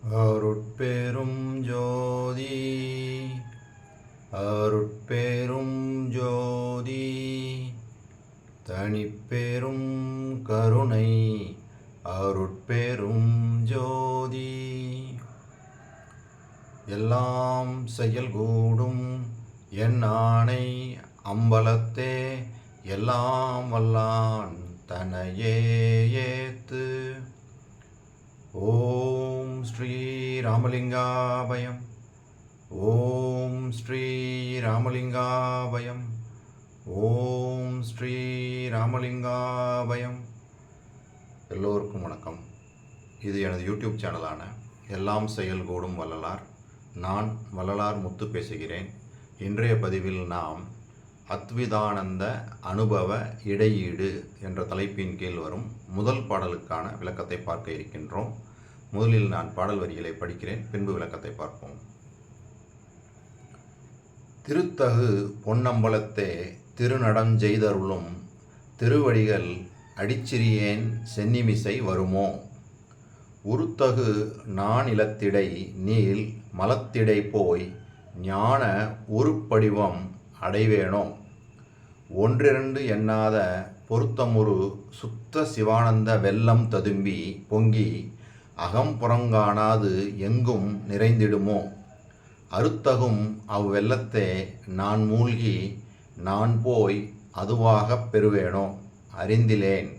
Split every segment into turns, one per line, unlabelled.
அருட்பெரும் ஜோதி அருட்பெரும் ஜோதி தனிப்பெரும் கருணை அருட்பெரும் ஜோதி எல்லாம் செயல்கூடும் என் ஆணை அம்பலத்தே எல்லாம் வல்லான் தனையே ஏத்து. ஓம் ஸ்ரீ ராமலிங்காபயம். ஓம் ஸ்ரீ ராமலிங்காபயம். ஓம் ஸ்ரீ ராமலிங்காபயம். எல்லோருக்கும் வணக்கம். இது எனது யூடியூப் சேனலான எல்லாம் செயல்கூடும் வள்ளலார். நான் வள்ளலார் முத்து பேசுகிறேன். இன்றைய பதிவில் நாம் அத்விதானந்த அனுபவ இடையீடு என்ற தலைப்பின் கீழ் வரும் முதல் பாடலுக்கான விளக்கத்தை பார்க்க இருக்கின்றோம். முதலில் நான் பாடல் வரிகளை படிக்கிறேன், பின்பு விளக்கத்தை பார்ப்போம். திருத்தகு பொன்னம்பலத்தே திருநடஞ்செய்தருளும் திருவடிகள் அடிச்சிறியேன் சென்னிமிசை வருமோ. உருத்தகு நானிலத்திடை நீள் மலத்திடை போய் ஞான உருப்படிவம் அடைவேனோ. ஒன்றிரண்டு எண்ணாத பொருத்தமுறு சுத்த சிவானந்த வெள்ளம் ததும்பி பொங்கி அகம்புறங்காணாது எங்கும் நிறைந்திடுமோ. அருத்தகும் அவ்வெள்ளத்தே நான் மூழ்கி நான் போய் அதுவாகப் பெறுவேனோ. அறிந்திலேன்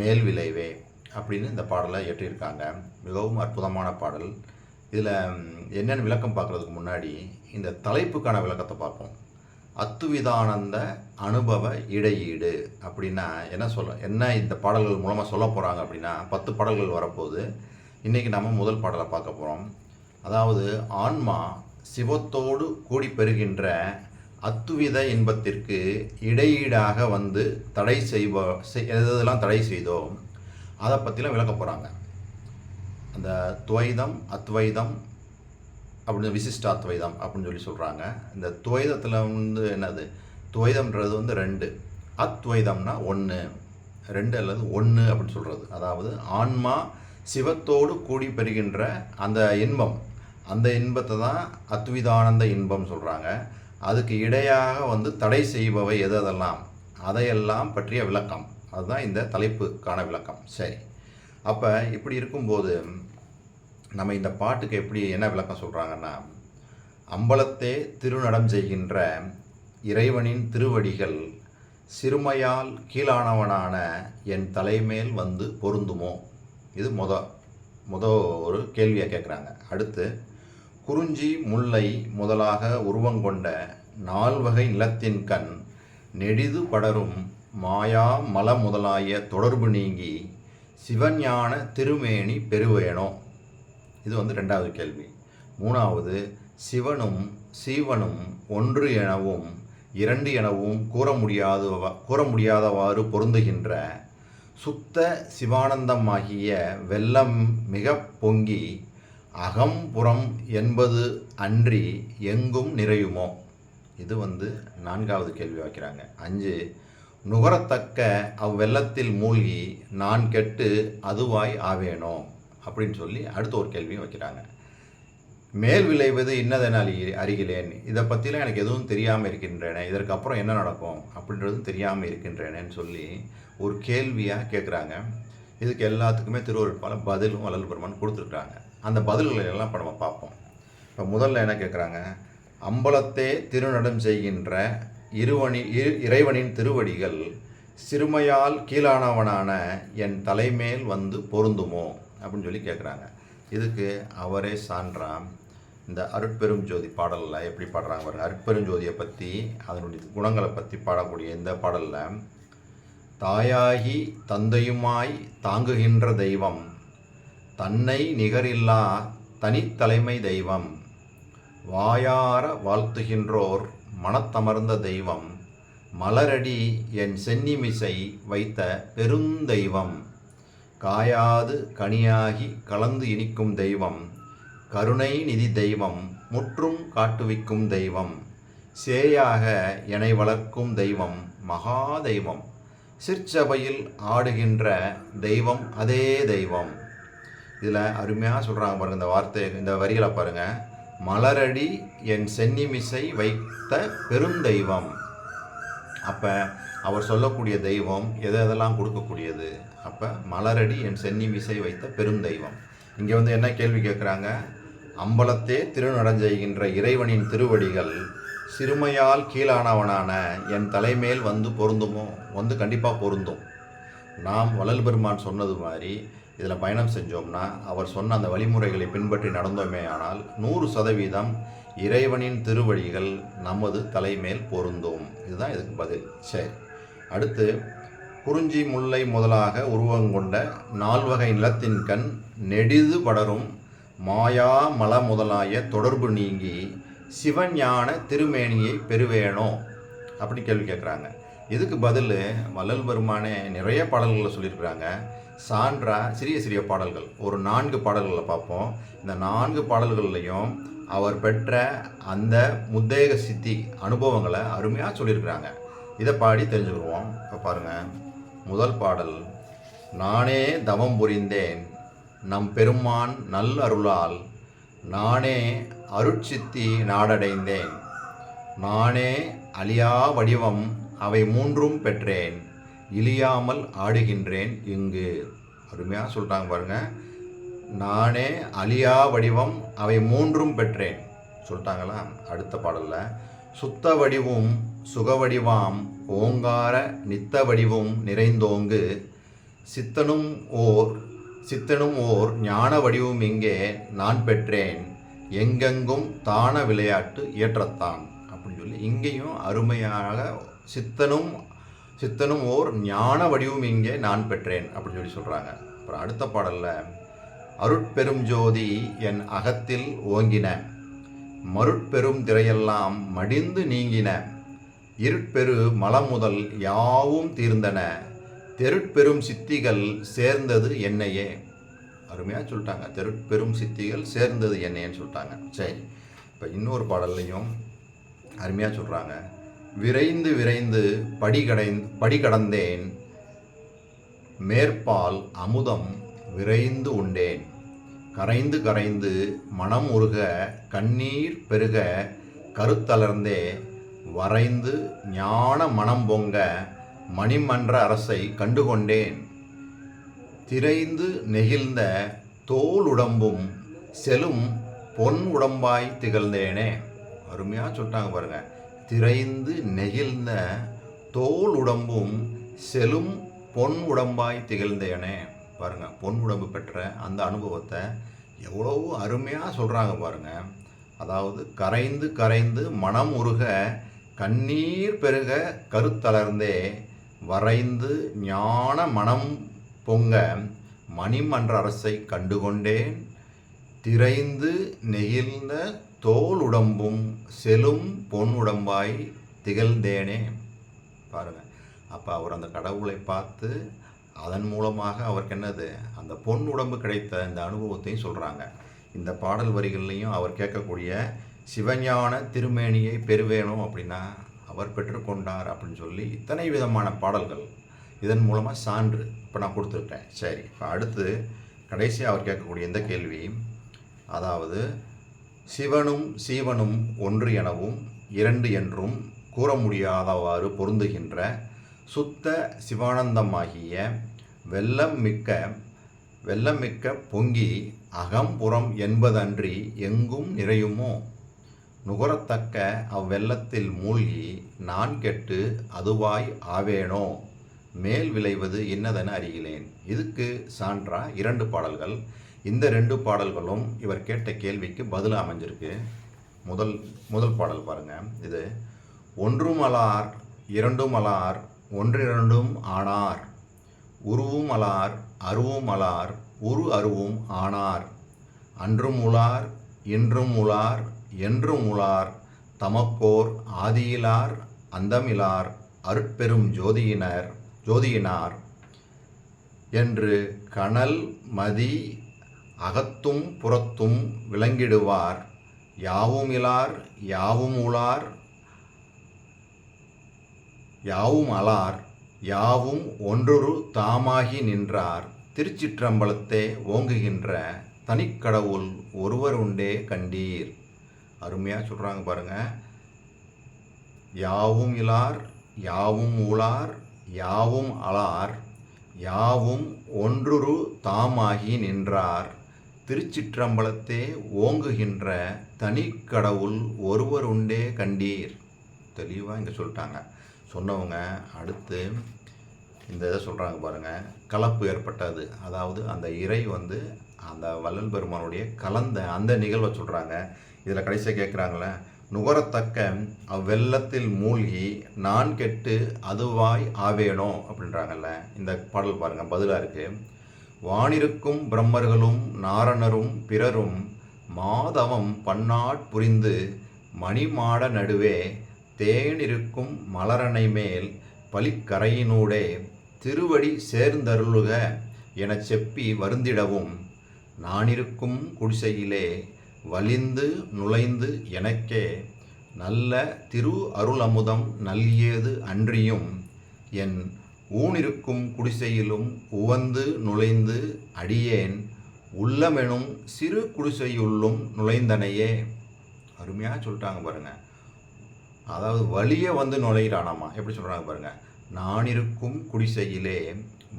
மேல் விளைவே அப்படின்னு இந்த பாடலை இயற்றியிருக்காங்க. மிகவும் அற்புதமான பாடல். இதில் என்னென்ன விளக்கம் பார்க்குறதுக்கு முன்னாடி இந்த தலைப்புக்கான விளக்கத்தை பார்ப்போம். அத்துவிதானந்த அனுபவ இடையீடு அப்படின்னா என்ன இந்த பாடல்கள் மூலமாக சொல்ல போகிறாங்க அப்படின்னா 10 பாடல்கள் வரப்போகுது. இன்றைக்கி நம்ம முதல் பாடலை பார்க்க போகிறோம். அதாவது ஆன்மா சிவத்தோடு கூடி பெறுகின்ற அத்துவித இன்பத்திற்கு இடையீடாக வந்து தடை எதெல்லாம் தடை செய்தோ அதை பற்றிலாம் விளக்க போகிறாங்க. அந்த துவைதம் அத்வைதம் அப்படின்னு விசிஷ்டாத்வைதம் அப்படின்னு சொல்லி சொல்கிறாங்க. இந்த துவைதத்தில் என்னது, துவைதம்ன்றது 2, அத்வைதம்னா 1, 2 அல்லது 1 அப்படின்னு சொல்கிறது. அதாவது ஆன்மா சிவத்தோடு கூடி பெறுகின்ற அந்த இன்பம், அந்த இன்பத்தை தான் அத்விதானந்த இன்பம் சொல்கிறாங்க. அதுக்கு இடையாக தடை செய்பவை எதெல்லாம் அதையெல்லாம் பற்றிய விளக்கம், அதுதான் இந்த தலைப்புக்கான விளக்கம். சரி, அப்போ இப்படி இருக்கும்போது நம்ம இந்த பாட்டுக்கு என்ன விளக்கம் சொல்கிறாங்கன்னா, அம்பலத்தே திருநடம் செய்கின்ற இறைவனின் திருவடிகள் சிறுமையால் கீழானவனான என் தலைமேல் வந்து பொருந்துமோ. இது முத ஒரு கேள்வியாக கேட்குறாங்க. அடுத்து, குறிஞ்சி முல்லை முதலாக உருவங்கொண்ட 4 வகை நிலத்தின் கண் நெடிது படரும் மாயா மல முதலாய தொடர்பு நீங்கி சிவஞான திருமேனி பெறுவேனோ. இது 2வது கேள்வி. 3வது, சிவனும் சீவனும் 1 எனவும் 2 எனவும் கூற முடியாதவாறு பொருந்துகின்ற சுத்த சிவானந்தமாகிய வெள்ளம் மிக பொங்கி அகம்புறம் என்பது அன்றி எங்கும் நிறையுமோ. இது 4வது கேள்வி வைக்கிறாங்க. 5, நுகரத்தக்க அவ்வெள்ளத்தில் மூழ்கி நான் கெட்டு அதுவாய் ஆவேனோ அப்படின்னு சொல்லி அடுத்த ஒரு கேள்வியும் வைக்கிறாங்க. மேல் விளைவது இன்னதென அறிகிலேன், இதை பற்றிலாம் எனக்கு எதுவும் தெரியாமல் இருக்கின்றன, இதற்கு அப்புறம் என்ன நடக்கும் அப்படின்றதும் தெரியாமல் இருக்கின்றனேன்னு சொல்லி ஒரு கேள்வியாக கேட்குறாங்க. இதுக்கு எல்லாத்துக்குமே திருவருட்பால பதிலும் வள்ளல் பெருமான் கொடுத்துருக்குறாங்க. அந்த பதில்களை எல்லாம் இப்போ நம்ம பார்ப்போம். இப்போ முதல்ல என்ன கேட்குறாங்க, அம்பலத்தே திருநடம் செய்கின்ற இறைவனின் திருவடிகள் சிறுமையால் கீழானவனான என் தலைமேல் வந்து பொருந்துமோ அப்படின்னு சொல்லி கேட்குறாங்க. இதுக்கு அவரே சான்றாம். இந்த அருட்பெரும் ஜோதி பாடலில் எப்படி பாடுறாங்க பாருங்கள். அருட்பெரும் ஜோதியை பற்றி அதனுடைய குணங்களை பற்றி பாடக்கூடிய இந்த பாடலில், தாயாகி தந்தையுமாய் தாங்குகின்ற தெய்வம், தன்னை நிகரில்லா தனித்தலைமை தெய்வம், வாயார வாழ்த்துகின்றோர் மனத்தமர்ந்த தெய்வம், மலரடி என் சென்னிமிசை வைத்த பெருந்தெய்வம், காயாது கனியாகி கலந்து இனிக்கும் தெய்வம், கருணை நிதி தெய்வம், முற்றும் காட்டுவிக்கும் தெய்வம், சேயாக எனை வளர்க்கும் தெய்வம், மகா தெய்வம், சிற்சபையில் ஆடுகின்ற தெய்வம் அதே தெய்வம், இதில் அருமையாக சொல்கிறாங்க பாருங்கள், இந்த வார்த்தை, இந்த வரிகளை பாருங்கள். மலரடி என் சென்னிமிசை வைத்த பெருந்தெய்வம். அப்போ அவர் சொல்லக்கூடிய தெய்வம் எதெல்லாம் கொடுக்கக்கூடியது? அப்போ மலரடி என் சென்னிமிசை வைத்த பெருந்தெய்வம். இங்கே வந்து என்ன கேள்வி கேட்குறாங்க? அம்பலத்தே திருநடஞ்செய்கின்ற இறைவனின் திருவடிகள் சிறுமையால் கீழானவனான என் தலைமேல் வந்து பொருந்துமோ? வந்து கண்டிப்பாக பொருந்தும். நாம் வள்ளல் பெருமான் சொன்னது மாதிரி இதில் பயணம் செஞ்சோம்னா, அவர் சொன்ன அந்த வழிமுறைகளை பின்பற்றி நடந்தோமே ஆனால் 100% இறைவனின் திருவடிகள் நமது தலைமேல் பொருந்தும். இதுதான் இதுக்கு பதில். சரி, அடுத்து, குறிஞ்சி முல்லை முதலாக உருவங்கொண்ட 4 வகை நிலத்தின் கண் நெடிது படரும் மாயா மல முதலாய தொடர்பு நீங்கி சிவஞான திருமேனியை பெறுவேனோ அப்படி கேள்வி கேட்குறாங்க. இதுக்கு பதில் வள்ளல் பெருமானே நிறைய பாடல்களில் சொல்லியிருக்கிறாங்க. சான்றா சிறிய சிறிய பாடல்கள், ஒரு 4 பாடல்களை பார்ப்போம். இந்த 4 பாடல்கள்லையும் அவர் பெற்ற அந்த முத்தேக சித்தி அனுபவங்களை அருமையாக சொல்லியிருக்கிறாங்க. இதை பாடி தெரிஞ்சுக்கிடுவோம். இப்போ பாருங்கள், முதல் பாடல். நானே தவம் புரிந்தேன் நம் பெருமான் நல் அருளால், நானே அருட்சித்தி நாடடைந்தேன், நானே அழியா வடிவம் அவை 3ம் பெற்றேன், இழியாமல் ஆடுகின்றேன் இங்கு. அருமையாக சொல்கிறாங்க பாருங்கள். நானே அழியா வடிவம் அவை 3ம் பெற்றேன் சொல்லிட்டாங்களா? அடுத்த பாடலில், சுத்த வடிவும் சுகவடிவாம் ஓங்கார நித்த வடிவும் நிறைந்தோங்கு, சித்தனும் ஓர் ஞான வடிவும் இங்கே நான் பெற்றேன், எங்கெங்கும் தான விளையாட்டு ஏற்றத்தான் அப்படின்னு சொல்லி இங்கேயும் அருமையாக சித்தனும் ஓர் ஞான வடிவும் இங்கே நான் பெற்றேன் அப்படின்னு சொல்லி சொல்கிறாங்க. அப்புறம் அடுத்த பாடலில், அருட்பெரும் ஜோதி என் அகத்தில் ஓங்கின, மருட்பெரும் திரையெல்லாம் மடிந்து நீங்கின, இருட்பெரு மலமுதல் யாவும் தீர்ந்தன, தெருட்பெரும் சித்திகள் சேர்ந்தது என்னையே. அருமையாக சொல்லிட்டாங்க. தெருட்பெரும் சித்திகள் சேர்ந்தது என்னையன்னு சொல்லிட்டாங்க. சரி, இப்போ இன்னொரு பாடல்லையும் அருமையாக சொல்கிறாங்க. விரைந்து விரைந்து படி கடந்தேன், மேற்பால் அமுதம் விரைந்து உண்டேன், கரைந்து கரைந்து மனம் உருக கண்ணீர் பெருக கருத்தலர்ந்தே, வரைந்து ஞான மனம் பொங்க மணிமன்ற அரசை கண்டுகொண்டேன், திரைந்து நெகிழ்ந்த தோல் உடம்பும் செலும் பொன் உடம்பாய் திகழ்ந்தேனே. அருமையாக சொல்லிட்டாங்க பாருங்கள். திரைந்து நெகிழ்ந்த தோல் உடம்பும் செலும் பொன் உடம்பாய் திகழ்ந்தேனே. பாருங்கள், பொன் உடம்பு பெற்ற அந்த அனுபவத்தை எவ்வளவு அருமையாக சொல்கிறாங்க பாருங்கள். அதாவது கரைந்து கரைந்து மனம் உருக கண்ணீர் பெருக கருத்தலர்ந்தே, வரைந்து ஞான மனம் பொங்க மணிமன்ற அரசை கண்டுகொண்டேன், திரைந்து நெகிழ்ந்த தோல் உடம்பும் செலும் பொன் உடம்பாய் திகழ்ந்தேனே. பாருங்கள், அப்போ அவர் அந்த கடவுளை பார்த்து அதன் மூலமாக அவருக்கு என்னது, அந்த பொன் உடம்பு கிடைத்த இந்த அனுபவத்தையும் சொல்கிறாங்க. இந்த பாடல் வரிகள்லையும் அவர் கேட்கக்கூடிய சிவஞான திருமேனியை பெறுவேணும் அப்படின்னா அவர் பெற்றுக்கொண்டார் அப்படின்னு சொல்லி இத்தனை விதமான பாடல்கள் இதன் மூலமாக சான்று இப்போ நான் கொடுத்துருக்கேன். சரி, இப்போ அடுத்து கடைசியாக அவர் கேட்கக்கூடிய இந்த கேள்வி, அதாவது சிவனும் சீவனும் ஒன்று எனவும் 2 என்றும் கூற முடியாதவாறு பொருந்துகின்ற சுத்த சிவானந்தமாகிய வெள்ளம் மிக்க பொங்கி அகம்புறம் என்பதன்றி எங்கும் நிறையுமோ, நுகரத்தக்க அவ்வெள்ளத்தில் மூழ்கி நான் கெட்டு அதுவாய் ஆவேனோ, மேல் விளைவது இன்னதென அறிகிறேன். இதுக்கு சான்றா 2 பாடல்கள். இந்த 2 பாடல்களும் இவர் கேட்ட கேள்விக்கு பதில் அமைஞ்சிருக்கு. முதல் பாடல் பாருங்கள். இது ஒன்றும் அலார் இரண்டும் அலார் ஒன்றிரண்டும் ஆனார், உருவும் அலார் அருவும் அலார் உரு அருவும் ஆனார், அன்றும் உளார் இன்றும் உளார் என்றும் உளார், தமக்கோர் ஆதியிலார் அந்தமிலார் அருட்பெரும் ஜோதியினார் என்று கனல் மதி அகத்தும் புறத்தும் விளங்கிடுவார், யாவும் இலார் யாவும் உளார் யாவும் அலார் யாவும் ஒன்றொரு தாமாகி நின்றார், திருச்சிற்றம்பலத்தே ஓங்குகின்ற தனிக்கடவுள் ஒருவர் உண்டே கண்டீர். அருமையாக சொல்கிறாங்க பாருங்கள். யாவும் இலார் யாவும் ஊலார் யாவும் அலார் யாவும் ஒன்றுரு தாமாகி நின்றார் திருச்சிற்றம்பலத்தே ஓங்குகின்ற தனிக்கடவுள் ஒருவர் உண்டே கண்டீர். தெளிவாக இங்கே சொல்லிட்டாங்க. சொன்னவங்க அடுத்து இந்த இதை சொல்கிறாங்க பாருங்கள். கலப்பு ஏற்பட்டது, அதாவது அந்த இறை அந்த வள்ளல் பெருமானுடைய கலந்த அந்த நிகழ்வை சொல்கிறாங்க. இதில் கடைசியாக கேட்குறாங்களே, நுகரத்தக்க அவ்வெள்ளத்தில் மூழ்கி நான் கெட்டு அதுவாய் ஆவேனோ அப்படின்றாங்கல்ல. இந்த பாடல் பாருங்கள், பதிலாக இருக்குது. வானிருக்கும் பிரம்மர்களும் நாரணரும் பிறரும் மாதவம் பன்னாட் புரிந்து மணிமாட நடுவே தேனிருக்கும் மலரனை மேல் பலிக்கரையினூடே திருவடி சேர்ந்தருளுக எனச் செப்பி வருந்திடவும் நானிருக்கும் குடிசையிலே வலிந்து நுழைந்து எனக்கே நல்ல திரு அருளமுதம் நல்கியது அன்றியும் என் ஊனிருக்கும் குடிசையிலும் உவந்து நுழைந்து அடியேன் உள்ளமெனும் சிறு குடிசையுள்ளும் நுழைந்தனையே. அருமையாக சொல்லிட்டாங்க பாருங்கள். அதாவது வலிய நுழைகிறானாமா. எப்படி சொல்கிறாங்க பாருங்கள். நான் இருக்கும் குடிசையிலே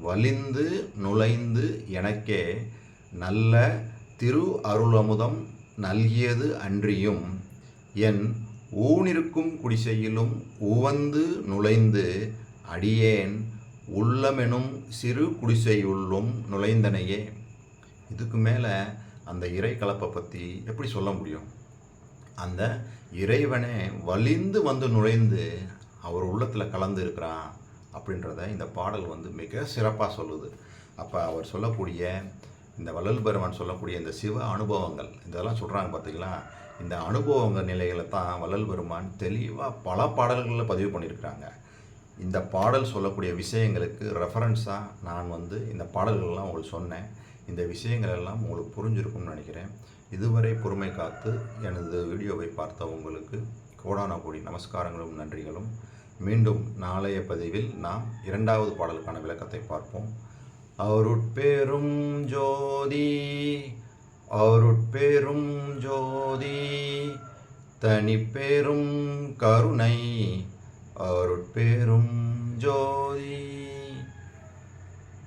வலிந்து நுழைந்து எனக்கே நல்ல திரு அருளமுதம் நல்கியது அன்றியும் என் ஊனிருக்கும் குடிசையிலும் உவந்து நுழைந்து அடியேன் உள்ளமெனும் சிறு குடிசையுள்ளும் நுழைந்தனையே. இதுக்கு மேலே அந்த இறை கலப்பை பற்றி எப்படி சொல்ல முடியும்? அந்த இறைவனே வலிந்து நுழைந்து அவர் உள்ளத்தில் கலந்து இருக்கிறான் அப்படின்றத இந்த பாடல் மிக சிறப்பாக சொல்லுது. அப்போ அவர் சொல்லக்கூடிய இந்த வள்ளல் பெருமான் சொல்லக்கூடிய இந்த சிவ அனுபவங்கள் இதெல்லாம் சொல்கிறாங்க பார்த்தீங்களா. இந்த அனுபவங்கள் நிலைகளை தான் வள்ளல் பெருமான் தெளிவாக பல பாடல்களில் பதிவு பண்ணியிருக்கிறாங்க. இந்த பாடல் சொல்லக்கூடிய விஷயங்களுக்கு ரெஃபரன்ஸாக நான் இந்த பாடல்கள்லாம் உங்களுக்கு சொன்னேன். இந்த விஷயங்கள் எல்லாம் உங்களுக்கு புரிஞ்சிருக்கும்னு நினைக்கிறேன். இதுவரை பொறுமை காத்து எனது வீடியோவை பார்த்த உங்களுக்கு கோடான கோடி நமஸ்காரங்களும் நன்றிகளும். மீண்டும் நாளைய பதிவில் நாம் 2வது பாடலுக்கான விளக்கத்தை பார்ப்போம். அருட்பெரும் ஜோதி அருட்பெரும் ஜோதி தனிப்பெரும் கருணை அருட்பெரும் ஜோதி.